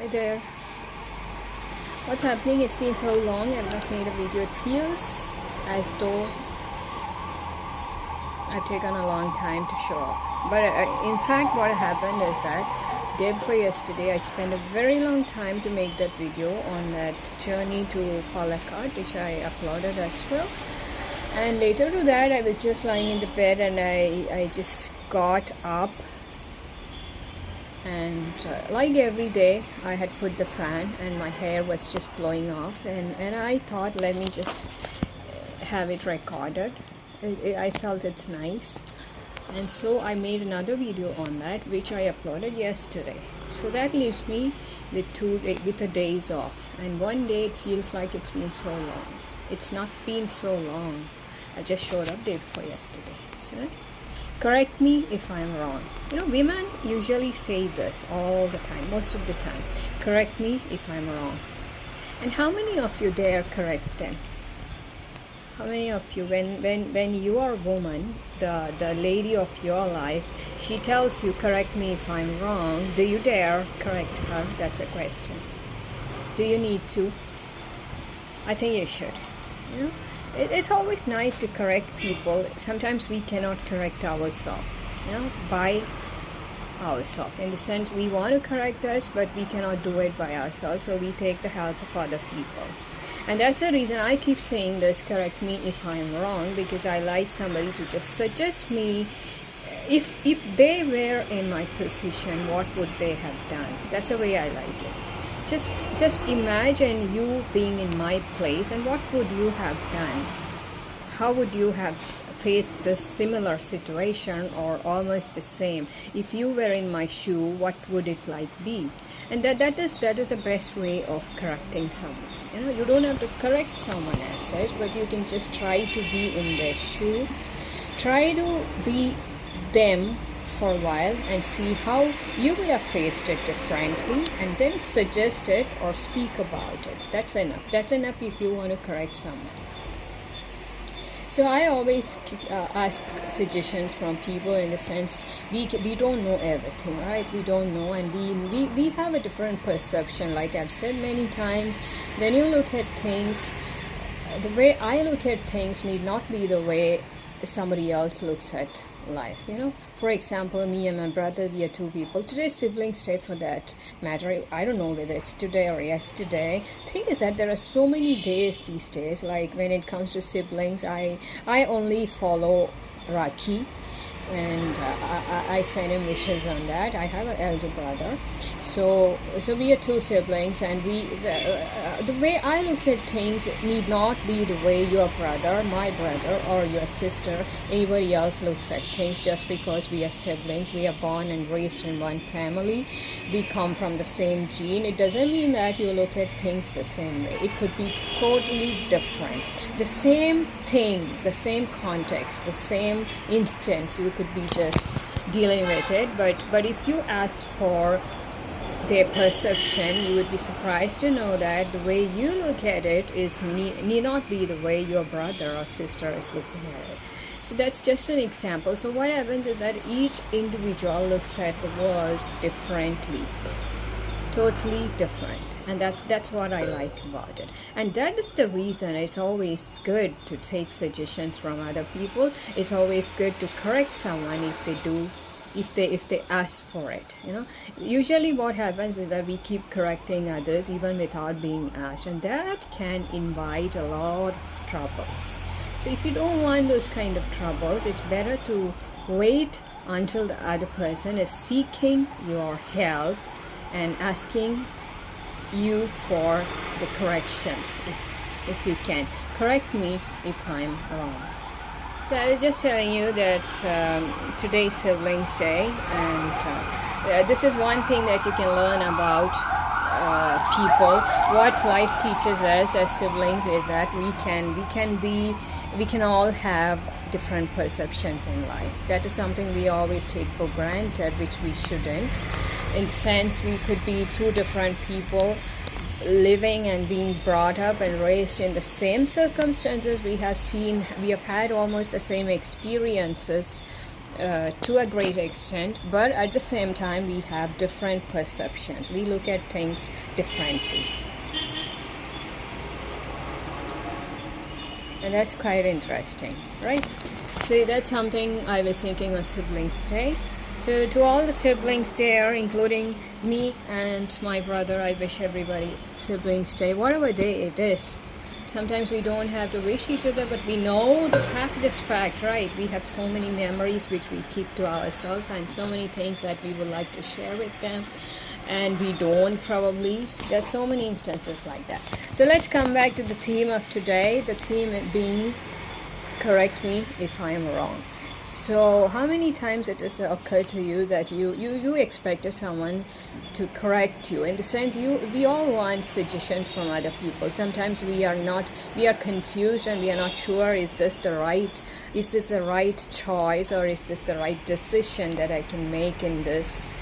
Hi there. What's happening? It's been so long I've not made a video. It feels as though I've taken a long time to show up. But in fact, what happened is that day before yesterday, I spent a very long time to make that video on that journey to Palakkad, which I uploaded as well. And later to that, I was just lying in the bed and I just got up. And like every day, I had put the fan and my hair was just blowing off, and I thought, let me just have it recorded. I felt it's nice, and so I made another video on that, which I uploaded yesterday. So that leaves me with a days off, and one day it feels like it's been so long. It's not been so long. I just showed up day before yesterday. So correct me if I'm wrong. Women usually say this all the time, most of the time. Correct me if I'm wrong. And how many of you dare correct them? How many of you, when you are a woman, the lady of your life, she tells you, correct me if I'm wrong, do you dare correct her? That's a question. Do you need to? I think you should. It's always nice to correct people. Sometimes we cannot correct ourselves, by ourselves. In the sense, we want to correct us, but we cannot do it by ourselves, so we take the help of other people. And that's the reason I keep saying this, correct me if I'm wrong, because I like somebody to just suggest me, if they were in my position, what would they have done? That's the way I like it. Just imagine you being in my place, and what would you have done? How would you have faced this similar situation, or almost the same? If you were in my shoe, what would it like be? And that is the best way of correcting someone. You don't have to correct someone as such, but you can just try to be in their shoe. Try to be them for a while and see how you would have faced it differently, and then suggest it or speak about it. That's enough if you want to correct someone. So I always ask suggestions from people, in the sense we don't know everything, right? We don't know, and we have a different perception. Like I've said many times, when you look at things, the way I look at things need not be the way somebody else looks at life. For example, me and my brother, we are two people. Today's siblings day, for that matter. I don't know whether it's today or yesterday. Thing is that there are so many days these days. Like when it comes to siblings, I only follow Rakhi, and I send him wishes on that. I have an elder brother, so we are two siblings, and the way I look at things need not be the way your brother, my brother, or your sister, anybody else looks at things. Just because we are siblings, we are born and raised in one family, we come from the same gene, it doesn't mean that you look at things the same way. It could be totally different. The same thing, the same context, the same instance, you could be just dealing with it, but if you ask for their perception, you would be surprised to know that the way you look at it need not be the way your brother or sister is looking at it. So that's just an example. So what happens is that each individual looks at the world differently, totally different, and that's what I like about it. And that is the reason it's always good to take suggestions from other people. It's always good to correct someone if they ask for it. Usually what happens is that we keep correcting others even without being asked, and that can invite a lot of troubles. So if you don't want those kind of troubles, it's better to wait until the other person is seeking your help and asking you for the corrections. If you can correct me if I'm wrong. So I was just telling you that today's siblings day, and this is one thing that you can learn about people. What life teaches us as siblings is that we can all have different perceptions in life. That is something we always take for granted, which we shouldn't. In the sense, we could be two different people living and being brought up and raised in the same circumstances. We have had almost the same experiences, to a great extent, but at the same time we have different perceptions. We look at things differently, and that's quite interesting, right? So that's something I was thinking on Siblings Day. So to all the siblings there, including me and my brother, I wish everybody Siblings Day, whatever day it is. Sometimes we don't have to wish each other, but we know the fact is fact, right? We have so many memories which we keep to ourselves, and so many things that we would like to share with them, and we don't probably. There's so many instances like that. So let's come back to the theme of today, the theme being correct me if I am wrong. So how many times it has occurred to you that you expected someone to correct you? In the sense, we all want suggestions from other people. Sometimes we are confused and we are not sure, is this the right choice, or is this the right decision that I can make in this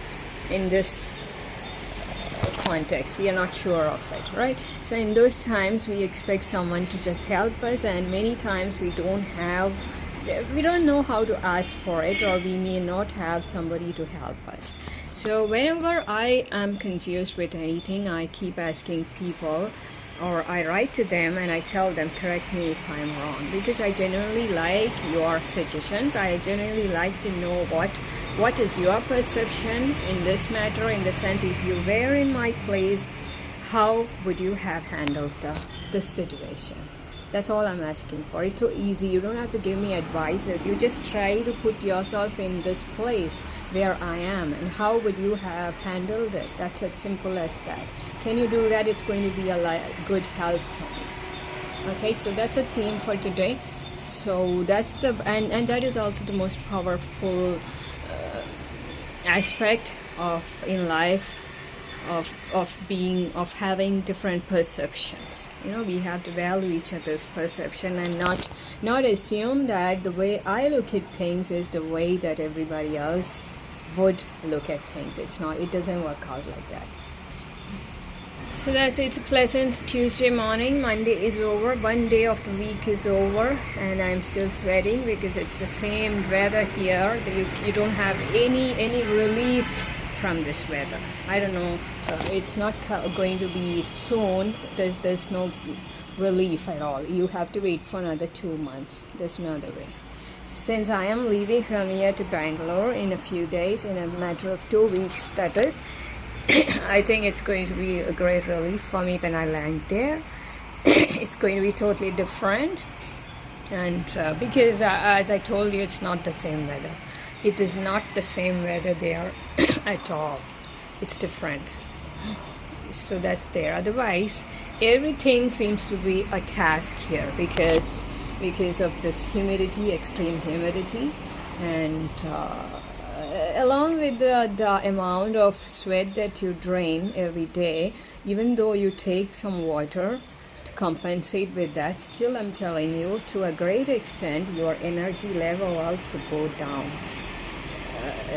context? We are not sure of it, right? So in those times we expect someone to just help us, and many times we don't know how to ask for it, or we may not have somebody to help us. So whenever I am confused with anything, I keep asking people, or I write to them and I tell them, correct me if I'm wrong, because I genuinely like your suggestions. I genuinely like to know what is your perception in this matter, in the sense, if you were in my place, how would you have handled the situation? That's all I'm asking for. It's so easy. You don't have to give me advices. You just try to put yourself in this place where I am, and how would you have handled it? That's as simple as that. Can you do that? It's going to be a good help for me. Okay, so that's a theme for today. So that's and that is also the most powerful aspect of in life, of having different perceptions. We have to value each other's perception, and not assume that the way I look at things is the way that everybody else would look at things. It doesn't work out like that. So it's a pleasant Tuesday morning. Monday is over. One day of the week is over, and I'm still sweating because it's the same weather here. You don't have any relief from this weather. I don't know. It's not going to be soon. There's no relief at all. You have to wait for another 2 months. There's no other way. Since I am leaving from here to Bangalore in a few days, in a matter of 2 weeks, that is, I think it's going to be a great relief for me when I land there. It's going to be totally different, and because as I told you, it's not the same weather. It is not the same weather there at all. It's different. So that's there. Otherwise, everything seems to be a task here because of this humidity, extreme humidity, and along with the amount of sweat that you drain every day, even though you take some water to compensate with that, still I'm telling you, to a great extent, your energy level also go down.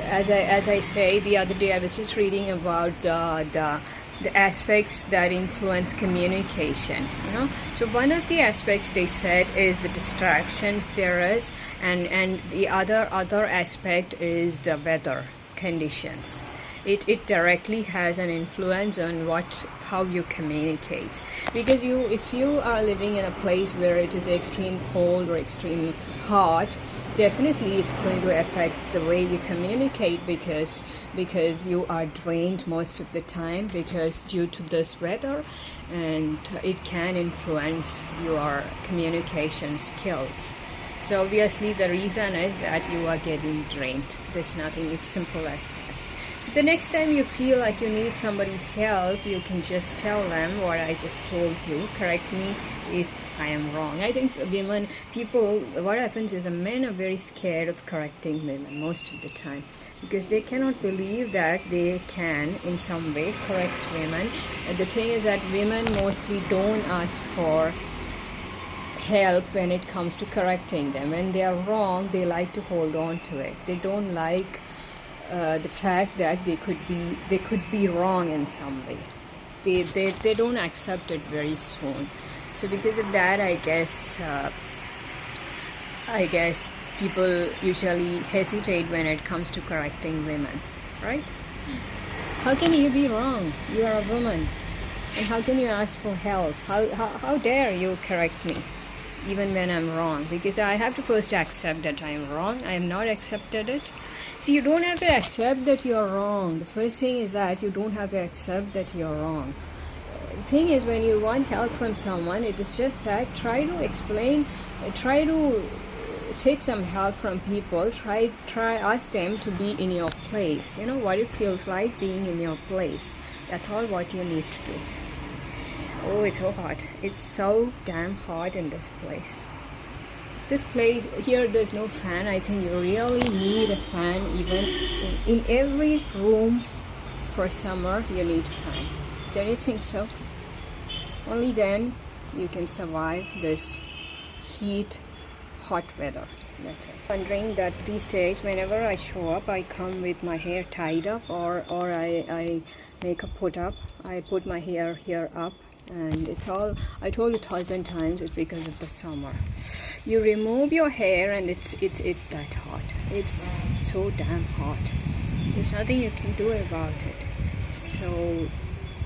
As I say, the other day I was just reading about the aspects that influence communication. So one of the aspects they said is the distractions there is, and the other aspect is the weather conditions. It directly has an influence on how you communicate, because if you are living in a place where it is extreme cold or extreme hot, definitely it's going to affect the way you communicate, because you are drained most of the time because due to this weather, and it can influence your communication skills. So obviously the reason is that you are getting drained. There's nothing, it's simple as that. So the next time you feel like you need somebody's help, you can just tell them what I just told you. Correct me if I am wrong. I think what happens is men are very scared of correcting women most of the time, because they cannot believe that they can in some way correct women. And the thing is that women mostly don't ask for help when it comes to correcting them. When they are wrong, they like to hold on to it. They don't like the fact that they could be wrong in some way. They don't accept it very soon. So because of that, I guess people usually hesitate when it comes to correcting women, right? How can you be wrong? You are a woman. And how can you ask for help? How dare you correct me even when I'm wrong? Because I have to first accept that I'm wrong. I have not accepted it. See, you don't have to accept that you're wrong. The first thing is that you don't have to accept that you're wrong. The thing is, when you want help from someone, it is just that try to explain, try to take some help from people, try ask them to be in your place. You know what it feels like being in your place. That's all what you need to do. Oh, it's so hot. It's so damn hot in this place. This place here, there's no fan. I think you really need a fan. Even in every room for summer you need fan. Don't you think so? Only then you can survive this heat, hot weather. That's it. Wondering that these days whenever I show up, I come with my hair tied up, or I make a put up. I put my hair here up, and it's all, I told you 1,000 times, it's because of the summer. You remove your hair and it's that hot. It's so damn hot. There's nothing you can do about it. So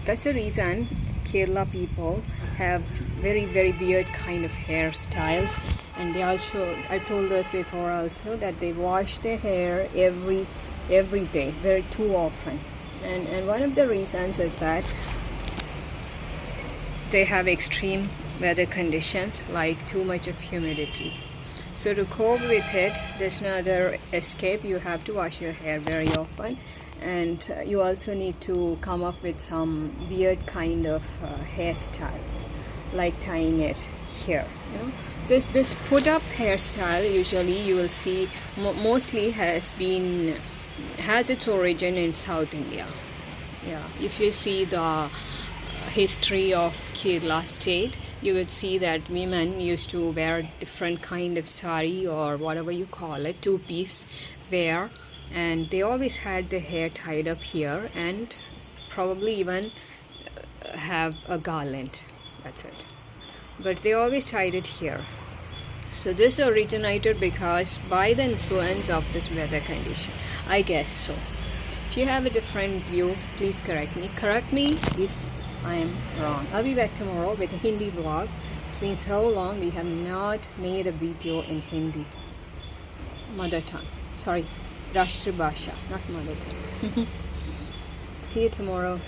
that's the reason Kerala people have very weird kind of hairstyles, and they also, I've told us before also, that they wash their hair every day, very too often, and one of the reasons is that they have extreme weather conditions like too much of humidity. So to cope with it, there's no other escape. You have to wash your hair very often, and you also need to come up with some weird kind of hairstyles, like tying it here. You know, this put up hairstyle usually you will see mostly has its origin in South India. Yeah, if you see the history of Kerala state, you would see that women used to wear different kind of sari, or whatever you call it, two-piece wear, and they always had their hair tied up here, and probably even have a garland. That's it, but they always tied it here. So this originated because by the influence of this weather condition, I guess so. If you have a different view, please correct me if I am wrong. I'll be back tomorrow with a Hindi vlog. It's been so long we have not made a video in Hindi, mother tongue. Sorry, Rashtra Bhasha, not mother tongue. See you tomorrow.